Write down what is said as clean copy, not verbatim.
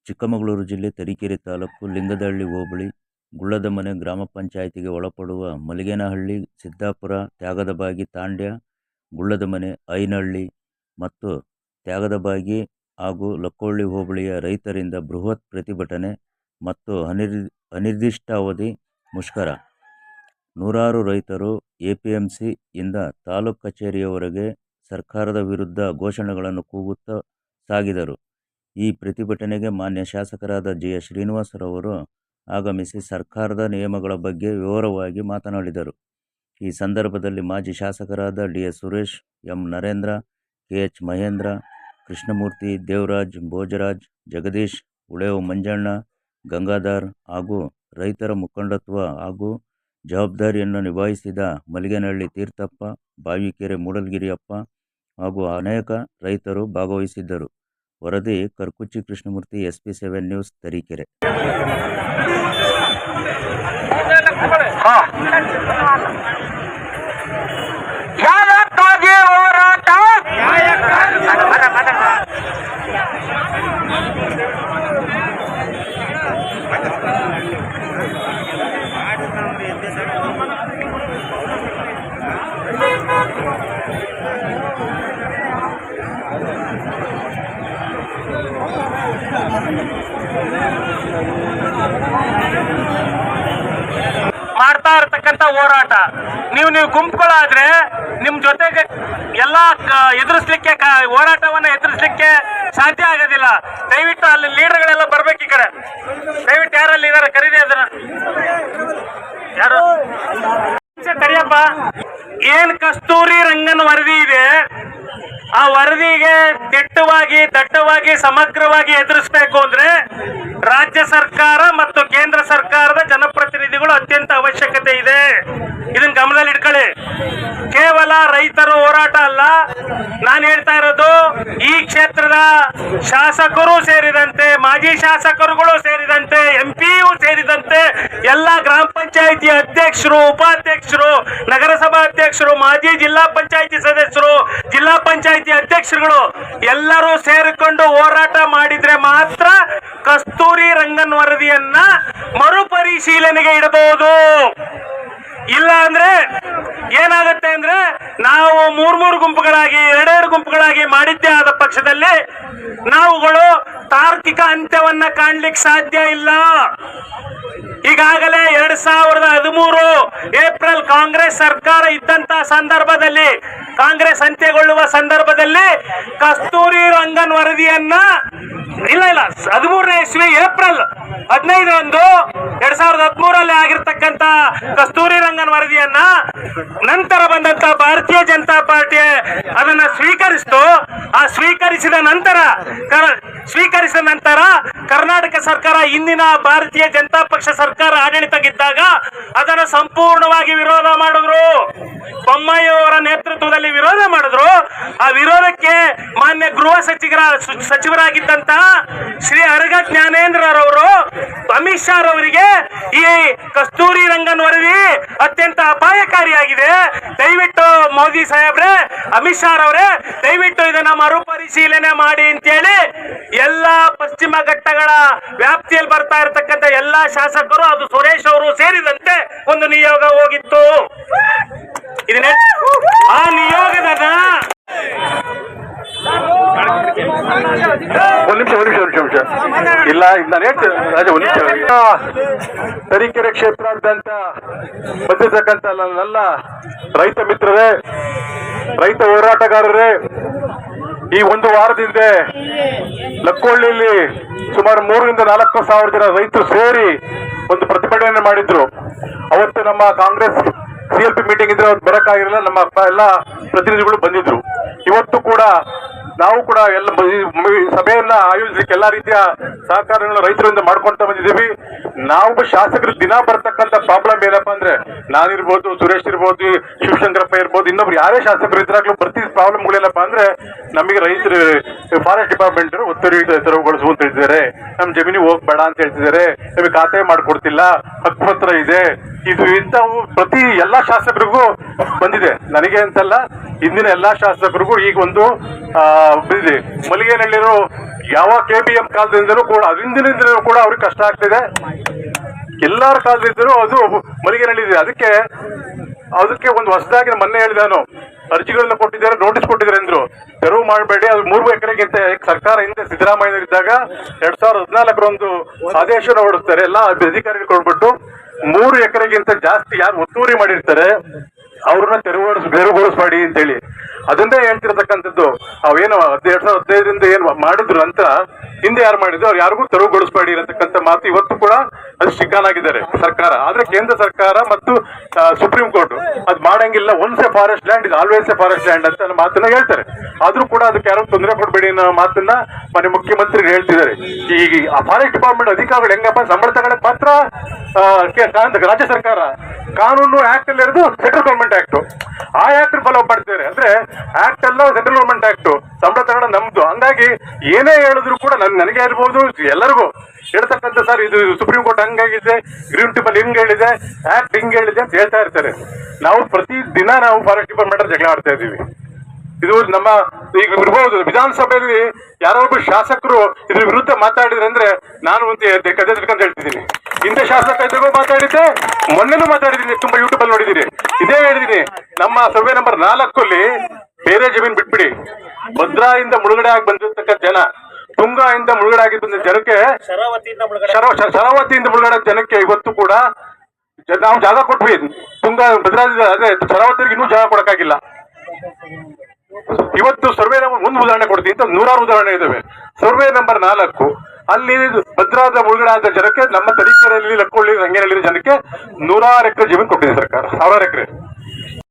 ಚಿಕ್ಕಮಗಳೂರು ಜಿಲ್ಲೆ ತರೀಕೆರೆ ತಾಲೂಕು ಲಿಂಗದಹಳ್ಳಿ ಹೋಬಳಿ ಗುಳ್ಳದಮನೆ ಗ್ರಾಮ ಪಂಚಾಯಿತಿಗೆ ಒಳಪಡುವ ಮಲಿಗೇನಹಳ್ಳಿ, ಸಿದ್ದಾಪುರ, ತ್ಯಾಗದಬಾಗಿ, ತಾಂಡ್ಯ, ಗುಳ್ಳದಮನೆ, ಐನಹಳ್ಳಿ ಮತ್ತು ತ್ಯಾಗದಬಾಗಿ ಹಾಗೂ ಲಕ್ಕೋಳ್ಳಿ ಹೋಬಳಿಯ ರೈತರಿಂದ ಬೃಹತ್ ಪ್ರತಿಭಟನೆ ಮತ್ತು ಅನಿರ್ದಿಷ್ಟಾವಧಿ ಮುಷ್ಕರ. ನೂರಾರು ರೈತರು ಎಪಿಎಂಸಿ ಇಂದ ತಾಲೂಕು ಕಚೇರಿಯವರೆಗೆ ಸರ್ಕಾರದ ವಿರುದ್ಧ ಘೋಷಣೆಗಳನ್ನು ಕೂಗುತ್ತಾ ಸಾಗಿದರು. ಈ ಪ್ರತಿಭಟನೆಗೆ ಮಾನ್ಯ ಶಾಸಕರಾದ ಜಿ.ಎಸ್. ಶ್ರೀನಿವಾಸರವರು ಆಗಮಿಸಿ ಸರ್ಕಾರದ ನಿಯಮಗಳ ಬಗ್ಗೆ ವಿವರವಾಗಿ ಮಾತನಾಡಿದರು. ಈ ಸಂದರ್ಭದಲ್ಲಿ ಮಾಜಿ ಶಾಸಕರಾದ ಡಿ.ಎಸ್. ಸುರೇಶ್, ಎಂ. ನರೇಂದ್ರ, ಕೆ.ಎಚ್. ಮಹೇಂದ್ರ, ಕೃಷ್ಣಮೂರ್ತಿ, ದೇವರಾಜ್, ಭೋಜರಾಜ್, ಜಗದೀಶ್, ಉಳೇವು ಮಂಜಣ್ಣ, ಗಂಗಾಧರ್ ಹಾಗೂ ರೈತರ ಮುಖಂಡತ್ವ ಹಾಗೂ ಜವಾಬ್ದಾರಿಯನ್ನು ನಿಭಾಯಿಸಿದ ಮಲಿಗೇನಹಳ್ಳಿ ತೀರ್ಥಪ್ಪ, ಬಾವಿಕೆರೆ ಮೂಡಲಗಿರಿಯಪ್ಪ ಹಾಗೂ ಅನೇಕ ರೈತರು ಭಾಗವಹಿಸಿದ್ದರು. ವರದಿ ಕರ್ಕುಚ್ಚಿ ಕೃಷ್ಣಮೂರ್ತಿ, SP7 ನ್ಯೂಸ್, ತರೀಕೆರೆ. ಮಾಡ್ತಾ ಇರತಕ್ಕಂತ ಹೋರಾಟ ನೀವು ಗುಂಪುಗಳಾದ್ರೆ ನಿಮ್ ಜೊತೆಗೆ ಎಲ್ಲ ಎದುರಿಸ್ಲಿಕ್ಕೆ ಹೋರಾಟವನ್ನ ಎದುರಿಸ್ಲಿಕ್ಕೆ ಸಾಧ್ಯ ಆಗೋದಿಲ್ಲ. ದಯವಿಟ್ಟು ಅಲ್ಲಿ ಲೀಡರ್ಗಳೆಲ್ಲ ಬರ್ಬೇಕು. ಈ ಕಡೆ ದಯವಿಟ್ಟು ಯಾರಲ್ಲಿ ಇದಾರೆ ಕರೀರಿ ಅದನ್ನ. ಯಾರು ಕರಿಯಪ್ಪ. ಏನ್ ಕಸ್ತೂರಿ ರಂಗನ್ ವರದಿ ಇದೆ, ಆ ವರದಿಗೆ ದಟ್ಟವಾಗಿ ಸಮಗ್ರವಾಗಿ ಎದುರಿಸಬೇಕು ಅಂದ್ರೆ ರಾಜ್ಯ ಸರ್ಕಾರ ಮತ್ತು ಕೇಂದ್ರ ಸರ್ಕಾರದ ಜನಪ್ರತಿನಿಧಿಗಳು ಅತ್ಯಂತ ಅವಶ್ಯಕತೆ ಇದೆ. ಇದನ್ನ ಗಮನದಲ್ಲಿ ಇಟ್ಕೊಳ್ಳಿ. ಕೇವಲ ರೈತರ ಹೋರಾಟ ಅಲ್ಲ, ನಾನು ಹೇಳ್ತಾ ಇರೋದು ಈ ಕ್ಷೇತ್ರದ ಶಾಸಕರು ಸೇರಿದಂತೆ, ಮಾಜಿ ಶಾಸಕರುಗಳು ಸೇರಿದಂತೆ, MP ಸೇರಿದಂತೆ ಎಲ್ಲ ಗ್ರಾಮ ಪಂಚಾಯಿತಿ ಅಧ್ಯಕ್ಷರು, ಉಪಾಧ್ಯಕ್ಷರು, ನಗರಸಭಾ ಅಧ್ಯಕ್ಷರು, ಮಾಜಿ ಜಿಲ್ಲಾ ಪಂಚಾಯಿತಿ ಸದಸ್ಯರು, ಜಿಲ್ಲಾ ಪಂಚಾಯಿತಿ ಅಧ್ಯಕ್ಷರುಗಳು ಎಲ್ಲರೂ ಸೇರಿಕೊಂಡು ಹೋರಾಟ ಮಾಡಿದ್ರೆ ಮಾತ್ರ ಕಸ್ತೂರಿ ರಂಗನ್ ವರದಿಯನ್ನ ಮರುಪರಿಶೀಲನೆಗೆ ಇಡಬಹುದು. ಇಲ್ಲ ಅಂದ್ರೆ ಏನಾಗುತ್ತೆ ಅಂದ್ರೆ ನಾವು ಮೂರು ಗುಂಪುಗಳಾಗಿ, ಎರಡೆರಡು ಗುಂಪುಗಳಾಗಿ ಮಾಡಿದ್ದೇ ಆದ ಪಕ್ಷದಲ್ಲಿ ನಾವುಗಳು ತಾರ್ಕಿಕ ಅಂತ್ಯವನ್ನ ಕಾಣ್ಲಿಕ್ಕೆ ಸಾಧ್ಯ ಇಲ್ಲ. ಈಗಾಗಲೇ 2013 ಏಪ್ರಿಲ್ ಕಾಂಗ್ರೆಸ್ ಸರ್ಕಾರ ಇದ್ದಂತ ಸಂದರ್ಭದಲ್ಲಿ, ಕಾಂಗ್ರೆಸ್ ಅಂತ್ಯಗೊಳ್ಳುವ ಸಂದರ್ಭದಲ್ಲಿ ಕಸ್ತೂರಿ ರಂಗನ್ ವರದಿಯನ್ನ 13ನೇ ಇಸ್ವಿ ಏಪ್ರಿಲ್ 15ರಂದು 2013ರಲ್ಲಿ ಆಗಿರ್ತಕ್ಕಂಥ ಕಸ್ತೂರಿ ರಂಗನ್ ವರದಿಯನ್ನ ನಂತರ ಬಂದಂತ ಭಾರತೀಯ ಜನತಾ ಪಾರ್ಟಿ ಅದನ್ನ ಸ್ವೀಕರಿಸಿತು. ಆ ಸ್ವೀಕರಿಸಿದ ನಂತರ ಕರ್ನಾಟಕ ಸರ್ಕಾರ, ಇಂದಿನ ಭಾರತೀಯ ಜನತಾ ಪಕ್ಷ ಸರ್ಕಾರ ಆಡಳಿತಕ್ಕಿದ್ದಾಗ ಅದನ್ನು ಸಂಪೂರ್ಣವಾಗಿ ವಿರೋಧ ಮಾಡಿದ್ರು. ಬೊಮ್ಮಾಯಿ ಅವರ ನೇತೃತ್ವದಲ್ಲಿ ವಿರೋಧ ಮಾಡಿದ್ರು. ಆ ವಿರೋಧಕ್ಕೆ ಮಾನ್ಯ ಗೃಹ ಸಚಿವರಾಗಿದ್ದಂತ ಶ್ರೀ ಅರಗ ಜ್ಞಾನೇಂದ್ರರವರು ಅಮಿತ್ ಶಾ ಅವರಿಗೆ ಈ ಕಸ್ತೂರಿ ರಂಗನ್ ವರದಿ ಅತ್ಯಂತ ಅಪಾಯಕಾರಿಯಾಗಿದೆ, ದಯವಿಟ್ಟು ಮೋದಿ ಸಾಹೇಬ್ರೆ, ಅಮಿತ್ ಶಾ ಅವರೇ ದಯವಿಟ್ಟು ಇದನ್ನ ಮರುಪರಿಶೀಲನೆ ಮಾಡಿ ಅಂತೇಳಿ ಎಲ್ಲಾ ಪಶ್ಚಿಮ ಘಟ್ಟಗಳ ವ್ಯಾಪ್ತಿಯಲ್ಲಿ ಬರ್ತಾ ಇರತಕ್ಕಂತ ಎಲ್ಲಾ ಶಾಸಕರು, ಅದು ಸುರೇಶ್ ಅವರು ಸೇರಿದಂತೆ ಒಂದು ನಿಯೋಗ ಹೋಗಿತ್ತು. ಇದನ್ನೇ ಆ ನಿಯೋಗದ ಒಂದು ನಿಮಿಷ ಇಲ್ಲ, ನಾನು ಹೇಳ್ತೇನೆ ರಾಜ, ಒಂದು ನಿಮಿಷ. ತರೀಕೆರೆ ಕ್ಷೇತ್ರಾದ್ಯಂತ ಬಂದಿರ್ತಕ್ಕಂಥ ನನ್ನೆಲ್ಲ ರೈತ ಮಿತ್ರರೇ, ರೈತ ಹೋರಾಟಗಾರರೇ, ಈ ಒಂದು ವಾರದಿಂದ ಲಕ್ಕೋಳ್ಳಿಯಲ್ಲಿ ಸುಮಾರು 3ರಿಂದ 4 ಸಾವಿರ ಜನ ರೈತರು ಸೇರಿ ಒಂದು ಪ್ರತಿಭಟನೆ ಮಾಡಿದ್ರು. ಅವತ್ತು ನಮ್ಮ ಕಾಂಗ್ರೆಸ್ CLP ಮೀಟಿಂಗ್ ಇದ್ರೆ ಅವತ್ತು ಬರಕ್ಕಾಗಿರಲಿಲ್ಲ. ನಮ್ಮ ಎಲ್ಲ ಪ್ರತಿನಿಧಿಗಳು ಬಂದಿದ್ರು. ಇವತ್ತು ಕೂಡ ನಾವು ಕೂಡ ಎಲ್ಲ ಸಭೆಯನ್ನ ಆಯೋಜಿಸಲಿಕ್ಕೆ ಎಲ್ಲಾ ರೀತಿಯ ಸಹಕಾರಗಳನ್ನು ರೈತರಿಂದ ಮಾಡ್ಕೊಂತ ಬಂದಿದ್ದೀವಿ. ನಾವು ಶಾಸಕರು ದಿನ ಬರ್ತಕ್ಕಂಥ ಪ್ರಾಬ್ಲಮ್ ಏನಪ್ಪಾ ಅಂದ್ರೆ, ನಾನಿರ್ಬೋದು, ಸುರೇಶ್ ಇರ್ಬೋದು, ಶಿವಶಂಕರಪ್ಪ ಇರ್ಬೋದು, ಇನ್ನೊಬ್ರು ಯಾರೇ ಶಾಸಕರು ಇದ್ರಾಗ್ಲೂ ಬರ್ತಿದ್ದ ಪ್ರಾಬ್ಲಮ್ಗಳೇನಪ್ಪಾ ಅಂದ್ರೆ, ನಮಗೆ ರೈತರು ಫಾರೆಸ್ಟ್ ಡಿಪಾರ್ಟ್ಮೆಂಟ್ ಒತ್ತುವರಿ ತೆರವುಗೊಳಿಸು ಅಂತ ಹೇಳ್ತಿದ್ದಾರೆ, ನಮ್ ಜಮೀನಿಗೆ ಹೋಗ್ಬೇಡ ಅಂತ ಹೇಳ್ತಿದ್ದಾರೆ, ನಮಗೆ ಖಾತೆ ಮಾಡ್ಕೊಡ್ತಿಲ್ಲ, ಹಕ್ಕುಪತ್ರ ಇದೆ, ಇದು ಇಂಥವು ಪ್ರತಿ ಎಲ್ಲಾ ಶಾಸಕರಿಗೂ ಬಂದಿದೆ. ನನಗೆ ಅಂತಲ್ಲ, ಇಂದಿನ ಎಲ್ಲಾ ಶಾಸಕರಿಗೂ ಈಗ ಒಂದು ಇದೆ. ಮಲ್ಲಿಗೆನಹಳ್ಳಿರು ಯಾವ KBM ಕಾಲದಿಂದಲೂ ಕೂಡ ಅದಿಂದಿನಿಂದಲೂ ಕೂಡ ಅವ್ರಿಗೆ ಕಷ್ಟ ಆಗ್ತಿದೆ. ಎಲ್ಲಾರ ಕಾಲದಿಂದಲೂ ಅದು ಮಲ್ಲಿಗೆನಹಳ್ಳಿ ಇದೆ. ಅದಕ್ಕೆ ಒಂದು ಹೊಸದಾಗಿ ಮೊನ್ನೆ ಹೇಳಿದೆ ನಾನು, ಅರ್ಜಿಗಳನ್ನ ಕೊಟ್ಟಿದ್ದಾರೆ, ನೋಟಿಸ್ ಕೊಟ್ಟಿದ್ದಾರೆ ಅಂದ್ರು. ತೆರವು ಮಾಡಬೇಡಿ, ಅದು 3 ಎಕರೆಗಿಂತ ಸರ್ಕಾರ ಹಿಂದೆ ಸಿದ್ದರಾಮಯ್ಯ ಇದ್ದಾಗ 2014 ಆದೇಶನ ಹೊರಡಿಸ್ತಾರೆ. ಎಲ್ಲ ಅಧಿಕಾರಿಗಳು ಕೊಡ್ಬಿಟ್ಟು 3 ಎಕರೆಗಿಂತ ಜಾಸ್ತಿ ಯಾರು ಒತ್ತುವರಿ ಮಾಡಿರ್ತಾರೆ ಅವ್ರನ್ನ ತೆರವುಗೊಳಿಸಬೇಡಿ ಅಂತೇಳಿ ಅದನ್ನೇ ಹೇಳ್ತಿರತಕ್ಕಂಥದ್ದು. ಅವೇನು 2015ರಿಂದ ಏನು ಮಾಡಿದ್ರು ಅಂತ ಹಿಂದೆ ಯಾರು ಮಾಡಿದ್ರು ಅವ್ರು ಯಾರಿಗೂ ತೆರವುಗೊಳಿಸಬೇಡಿ ಇರತಕ್ಕಂಥ ಮಾತು ಇವತ್ತು ಕೂಡ ಅದು ಶಿಕ್ಕಾನಾಗಿದ್ದಾರೆ ಸರ್ಕಾರ. ಆದ್ರೆ ಕೇಂದ್ರ ಸರ್ಕಾರ ಮತ್ತು ಸುಪ್ರೀಂ ಕೋರ್ಟ್ ಅದು ಮಾಡಂಗಿಲ್ಲ. ಒನ್ಸ್ ಎ ಫಾರೆಸ್ಟ್ ಲ್ಯಾಂಡ್ ಇದು ಆಲ್ವೇಸ್ ಎ ಫಾರೆಸ್ಟ್ ಲ್ಯಾಂಡ್ ಅಂತ ಮಾತನ್ನ ಹೇಳ್ತಾರೆ. ಆದ್ರೂ ಕೂಡ ಅದಕ್ಕೆ ಯಾರು ತೊಂದರೆ ಕೊಡಬೇಡಿ ಅನ್ನೋ ಮಾತನ್ನ ಮನೆ ಮುಖ್ಯಮಂತ್ರಿ ಹೇಳ್ತಿದ್ದಾರೆ. ಈಗ ಆ ಫಾರೆಸ್ಟ್ ಡಿಪಾರ್ಟ್ಮೆಂಟ್ ಅಧಿಕಾರಿಗಳು ಹೆಂಗಪ್ಪ ಸಂಬಳ ತಗೊಳಕ್ ಮಾತ್ರ ರಾಜ್ಯ ಸರ್ಕಾರ ಕಾನೂನು ಆಕ್ಟ್ ಅಲ್ಲಿ ಇರೋದು ಸೆಂಟ್ರಲ್ ಗೌರ್ಮೆಂಟ್ ಆಕ್ಟ್, ಆ ಆಕ್ಟ್ ಫಾಲೋ ಮಾಡ್ತಿದ್ದಾರೆ. ಅಂದ್ರೆ ಆಕ್ಟ್ ಅಲ್ಲ ಸೆಂಟ್ರಲ್ ಗೌರ್ಮೆಂಟ್ ಆಕ್ಟ್, ಸಂಬಳ ತಗೊಳ್ಳೋದು ನಮ್ದು. ಹಂಗಾಗಿ ಏನೇ ಹೇಳಿದ್ರು ಕೂಡ ನನಗೆ ಇರ್ಬೋದು ಎಲ್ಲರಿಗೂ ಹೇಳ್ತಕ್ಕಂಥ ಸರ್ ಇದು ಸುಪ್ರೀಂ ಕೋರ್ಟ್ ಹಂಗಾಗಿದೆ, ಗ್ರೀನ್ ಟ್ರಿಬಲ್ ಹಿಂಗ್ ಹೇಳಿದೆ, ಆಕ್ಟ್ ಹಿಂಗ್ ಹೇಳಿದೆ ಅಂತ ಹೇಳ್ತಾ ಇರ್ತಾರೆ. ನಾವು ಪ್ರತಿ ದಿನ ನಾವು ಫಾರೆಸ್ಟ್ ಡಿಪಾರ್ಟ್ಮೆಂಟ್ ಜಗಳ ಆಡ್ತಾ ಇದ್ದೀವಿ. ಇದು ನಮ್ಮ ಈಗ ಇರ್ಬೋದು ವಿಧಾನಸಭೆಯಲ್ಲಿ ಯಾರೊಬ್ಬರು ಶಾಸಕರು ಇದ್ರ ವಿರುದ್ಧ ಮಾತಾಡಿದ್ರೆ ಅಂದ್ರೆ ನಾನು ಅಂತ ಹೇಳ್ತಿದ್ದೀನಿ. ಹಿಂದೆ ಶಾಸಕ ಇದ್ರಿಗೂ ಮಾತಾಡಿದ್ದೆ, ಮೊನ್ನೆನೂ ಮಾತಾಡಿದ್ದೀನಿ, ತುಂಬಾ ಯೂಟ್ಯೂಬ್ ಅಲ್ಲಿ ನೋಡಿದೀನಿ. ಇದೇ ಹೇಳಿದೀನಿ, ನಮ್ಮ ಸರ್ವೆ ನಂಬರ್ 4 ಬೇರೆ ಜಮೀನ್ ಬಿಟ್ಬಿಡಿ, ಭದ್ರಾಯಿಂದ ಮುಳುಗಡೆ ಆಗಿ ಬಂದಿರ್ತಕ್ಕಂಥ ಜನ, ತುಂಗಾಯಿಂದ ಮುಳುಗಡೆ ಆಗಿ ಬಂದ ಜನಕ್ಕೆ, ಶರಾವತಿಯಿಂದ ಮುಳುಗಡೆ ಜನಕ್ಕೆ ಇವತ್ತು ಕೂಡ ನಾವು ಜಾಗ ಕೊಟ್ವಿ. ಭದ್ರಾ ಅದೇ ಶರಾವತಿಗೆ ಇನ್ನೂ ಜಾಗ ಕೊಡಕ್ಕಾಗಿಲ್ಲ. ಇವತ್ತು ಸರ್ವೆ ನಂಬರ್ 1 ಉದಾಹರಣೆ ಕೊಡ್ತೀನಿ ಅಂತ 100 ಉದಾಹರಣೆ ಇದಾವೆ. ಸರ್ವೆ ನಂಬರ್ 4 ಅಲ್ಲಿ ಭದ್ರಾದ ಮುಳುಗಡೆ ಆದ ಜನಕ್ಕೆ, ನಮ್ಮ ತರೀಕೆರೆಯಲ್ಲಿ ಲಕ್ಕೊಳ್ಳಿ ರಂಗೇನಹಳ್ಳಿ ಜನಕ್ಕೆ 100 ಎಕರೆ ಜಮೀನು ಕೊಟ್ಟಿದೆ ಸರ್ಕಾರ, 1000 ಎಕರೆ.